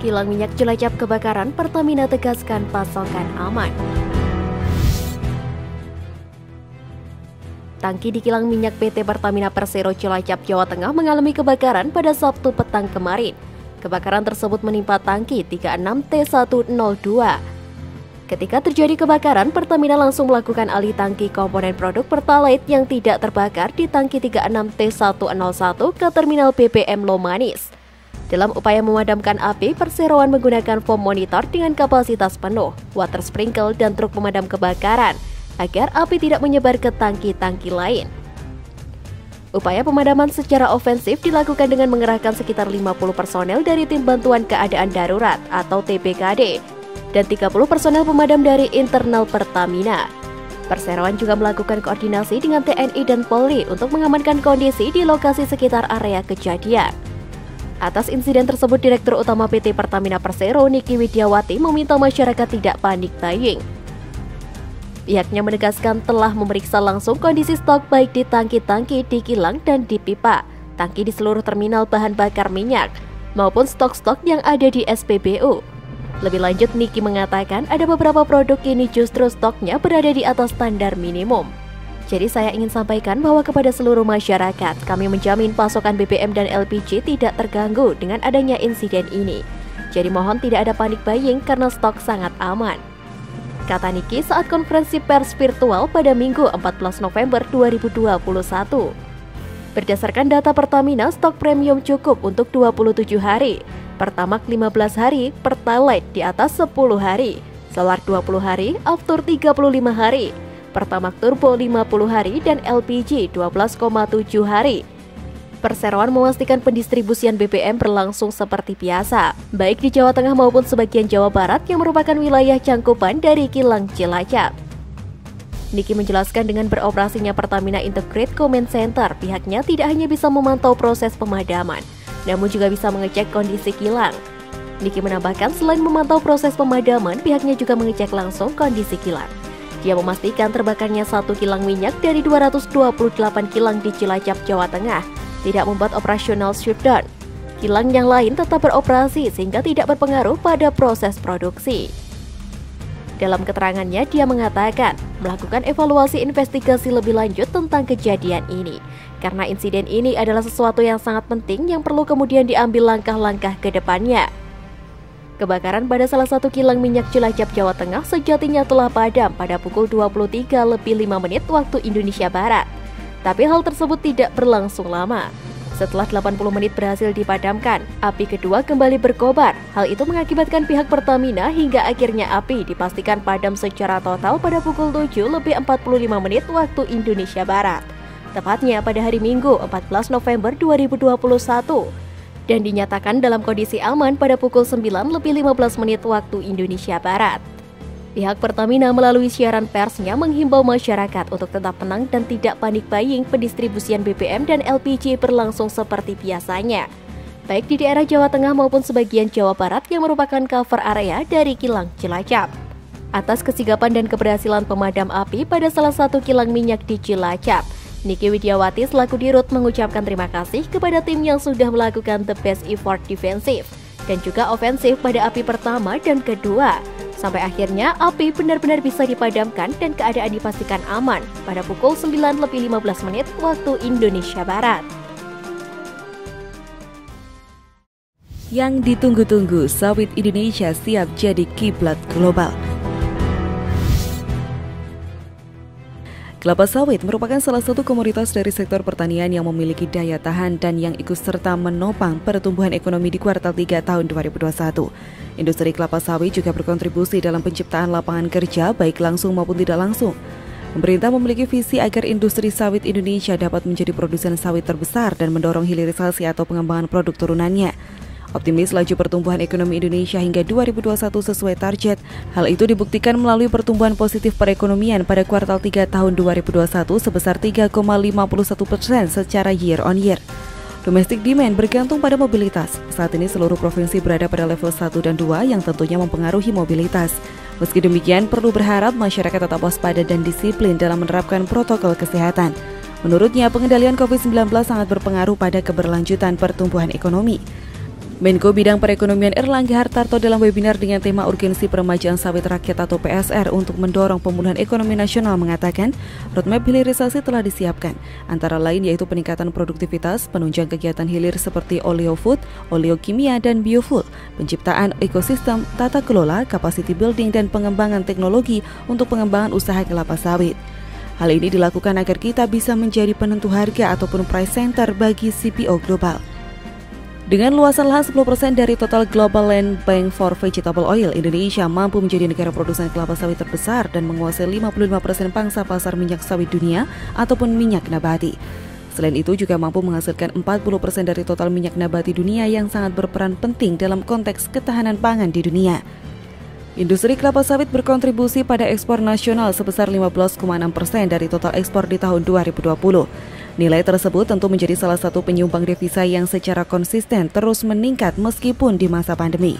Kilang minyak Cilacap kebakaran, Pertamina tegaskan pasokan aman. Tangki di kilang minyak PT Pertamina Persero Cilacap, Jawa Tengah mengalami kebakaran pada Sabtu petang kemarin. Kebakaran tersebut menimpa tangki 36T102. Ketika terjadi kebakaran, Pertamina langsung melakukan alih tangki komponen produk Pertalite yang tidak terbakar di tangki 36T101 ke terminal BBM Lomanis. Dalam upaya memadamkan api, perseroan menggunakan foam monitor dengan kapasitas penuh, water sprinkle, dan truk pemadam kebakaran agar api tidak menyebar ke tangki-tangki lain. Upaya pemadaman secara ofensif dilakukan dengan mengerahkan sekitar 50 personel dari Tim Bantuan Keadaan Darurat atau TPKD dan 30 personel pemadam dari internal Pertamina. Perseroan juga melakukan koordinasi dengan TNI dan Polri untuk mengamankan kondisi di lokasi sekitar area kejadian. Atas insiden tersebut, Direktur Utama PT Pertamina Persero Niki Widiawati meminta masyarakat tidak panik buying. Pihaknya menegaskan telah memeriksa langsung kondisi stok baik di tangki-tangki di kilang dan di pipa, tangki di seluruh terminal bahan bakar minyak, maupun stok-stok yang ada di SPBU. Lebih lanjut, Niki mengatakan ada beberapa produk ini justru stoknya berada di atas standar minimum. Jadi saya ingin sampaikan bahwa kepada seluruh masyarakat, kami menjamin pasokan BBM dan LPG tidak terganggu dengan adanya insiden ini. Jadi mohon tidak ada panik buying karena stok sangat aman, kata Niki saat konferensi pers virtual pada Minggu 14 November 2021. Berdasarkan data Pertamina, stok premium cukup untuk 27 hari, Pertamax 15 hari, Pertalite di atas 10 hari, Solar 20 hari, Aftur 35 hari, Pertamax Turbo 50 hari, dan LPG 12,7 hari. Perseroan memastikan pendistribusian BBM berlangsung seperti biasa, baik di Jawa Tengah maupun sebagian Jawa Barat yang merupakan wilayah cangkupan dari kilang Cilacap. Niki menjelaskan dengan beroperasinya Pertamina Integrated Command Center, pihaknya tidak hanya bisa memantau proses pemadaman, namun juga bisa mengecek kondisi kilang. Niki menambahkan selain memantau proses pemadaman, pihaknya juga mengecek langsung kondisi kilang. Dia memastikan terbakarnya satu kilang minyak dari 228 kilang di Cilacap, Jawa Tengah tidak membuat operasional shutdown. Kilang yang lain tetap beroperasi sehingga tidak berpengaruh pada proses produksi. Dalam keterangannya, dia mengatakan melakukan evaluasi investigasi lebih lanjut tentang kejadian ini, karena insiden ini adalah sesuatu yang sangat penting yang perlu kemudian diambil langkah-langkah ke depannya. Kebakaran pada salah satu kilang minyak Cilacap, Jawa Tengah sejatinya telah padam pada pukul 23:05 waktu Indonesia Barat. Tapi hal tersebut tidak berlangsung lama. Setelah 80 menit berhasil dipadamkan, api kedua kembali berkobar. Hal itu mengakibatkan pihak Pertamina hingga akhirnya api dipastikan padam secara total pada pukul 7:45 waktu Indonesia Barat. Tepatnya pada hari Minggu 14 November 2021. Dan dinyatakan dalam kondisi aman pada pukul 9:15 waktu Indonesia Barat. Pihak Pertamina melalui siaran persnya menghimbau masyarakat untuk tetap tenang dan tidak panik buying. Pendistribusian BBM dan LPG berlangsung seperti biasanya, baik di daerah Jawa Tengah maupun sebagian Jawa Barat yang merupakan cover area dari kilang Cilacap. Atas kesigapan dan keberhasilan pemadam api pada salah satu kilang minyak di Cilacap, Niki Widiawati selaku Dirut mengucapkan terima kasih kepada tim yang sudah melakukan the best effort defensif dan juga ofensif pada api pertama dan kedua, sampai akhirnya api benar-benar bisa dipadamkan dan keadaan dipastikan aman pada pukul 9:15 waktu Indonesia Barat. Yang ditunggu-tunggu, sawit Indonesia siap jadi kiblat global. Kelapa sawit merupakan salah satu komoditas dari sektor pertanian yang memiliki daya tahan dan yang ikut serta menopang pertumbuhan ekonomi di kuartal 3 tahun 2021. Industri kelapa sawit juga berkontribusi dalam penciptaan lapangan kerja baik langsung maupun tidak langsung. Pemerintah memiliki visi agar industri sawit Indonesia dapat menjadi produsen sawit terbesar dan mendorong hilirisasi atau pengembangan produk turunannya. Optimis laju pertumbuhan ekonomi Indonesia hingga 2021 sesuai target. Hal itu dibuktikan melalui pertumbuhan positif perekonomian pada kuartal 3 tahun 2021 sebesar 3,51% secara year on year. Domestic demand bergantung pada mobilitas. Saat ini seluruh provinsi berada pada level 1 dan 2 yang tentunya mempengaruhi mobilitas. Meski demikian, perlu berharap masyarakat tetap waspada dan disiplin dalam menerapkan protokol kesehatan. Menurutnya, pengendalian COVID-19 sangat berpengaruh pada keberlanjutan pertumbuhan ekonomi. Menko Bidang Perekonomian Erlangga Hartarto dalam webinar dengan tema urgensi peremajaan sawit rakyat atau PSR untuk mendorong pemulihan ekonomi nasional mengatakan, roadmap hilirisasi telah disiapkan, antara lain yaitu peningkatan produktivitas, penunjang kegiatan hilir seperti oleofood, oleokimia, dan biofuel, penciptaan ekosistem, tata kelola, capacity building, dan pengembangan teknologi untuk pengembangan usaha kelapa sawit. Hal ini dilakukan agar kita bisa menjadi penentu harga ataupun price center bagi CPO global. Dengan luasan lahan 10% dari total Global Land Bank for Vegetable Oil, Indonesia mampu menjadi negara produsen kelapa sawit terbesar dan menguasai 55% pangsa pasar minyak sawit dunia ataupun minyak nabati. Selain itu juga mampu menghasilkan 40% dari total minyak nabati dunia yang sangat berperan penting dalam konteks ketahanan pangan di dunia. Industri kelapa sawit berkontribusi pada ekspor nasional sebesar 15,6% dari total ekspor di tahun 2020. Nilai tersebut tentu menjadi salah satu penyumbang devisa yang secara konsisten terus meningkat meskipun di masa pandemi.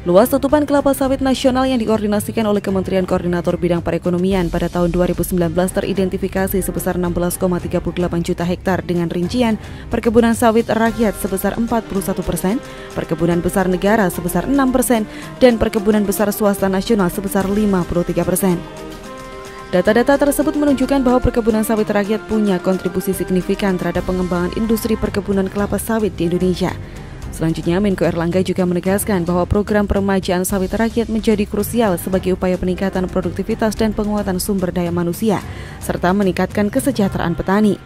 Luas tutupan kelapa sawit nasional yang dikoordinasikan oleh Kementerian Koordinator Bidang Perekonomian pada tahun 2019 teridentifikasi sebesar 16,38 juta hektar dengan rincian perkebunan sawit rakyat sebesar 41%, perkebunan besar negara sebesar 6%, dan perkebunan besar swasta nasional sebesar 53%. Data-data tersebut menunjukkan bahwa perkebunan sawit rakyat punya kontribusi signifikan terhadap pengembangan industri perkebunan kelapa sawit di Indonesia. Selanjutnya, Menko Erlangga juga menegaskan bahwa program peremajaan sawit rakyat menjadi krusial sebagai upaya peningkatan produktivitas dan penguatan sumber daya manusia, serta meningkatkan kesejahteraan petani.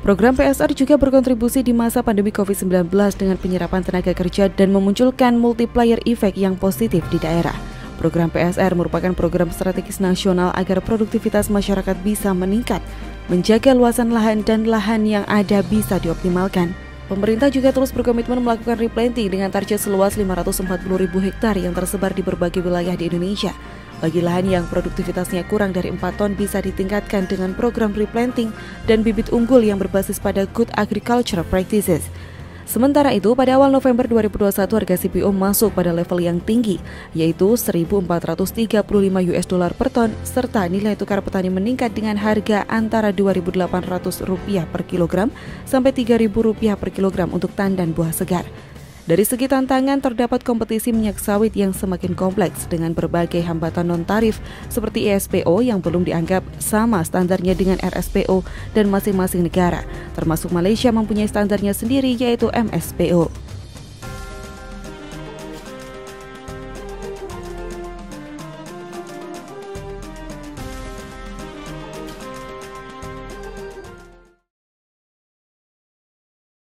Program PSR juga berkontribusi di masa pandemi COVID-19 dengan penyerapan tenaga kerja dan memunculkan multiplier effect yang positif di daerah. Program PSR merupakan program strategis nasional agar produktivitas masyarakat bisa meningkat, menjaga luasan lahan dan lahan yang ada bisa dioptimalkan. Pemerintah juga terus berkomitmen melakukan replanting dengan target seluas 540.000 hektar yang tersebar di berbagai wilayah di Indonesia. Bagi lahan yang produktivitasnya kurang dari 4 ton bisa ditingkatkan dengan program replanting dan bibit unggul yang berbasis pada good agricultural practices. Sementara itu, pada awal November 2021 harga CPO masuk pada level yang tinggi, yaitu $1.435 per ton, serta nilai tukar petani meningkat dengan harga antara Rp2.800 per kilogram sampai Rp3.000 per kilogram untuk tandan buah segar. Dari segi tantangan, terdapat kompetisi minyak sawit yang semakin kompleks dengan berbagai hambatan non-tarif seperti ISPO yang belum dianggap sama standarnya dengan RSPO dan masing-masing negara, termasuk Malaysia mempunyai standarnya sendiri yaitu MSPO.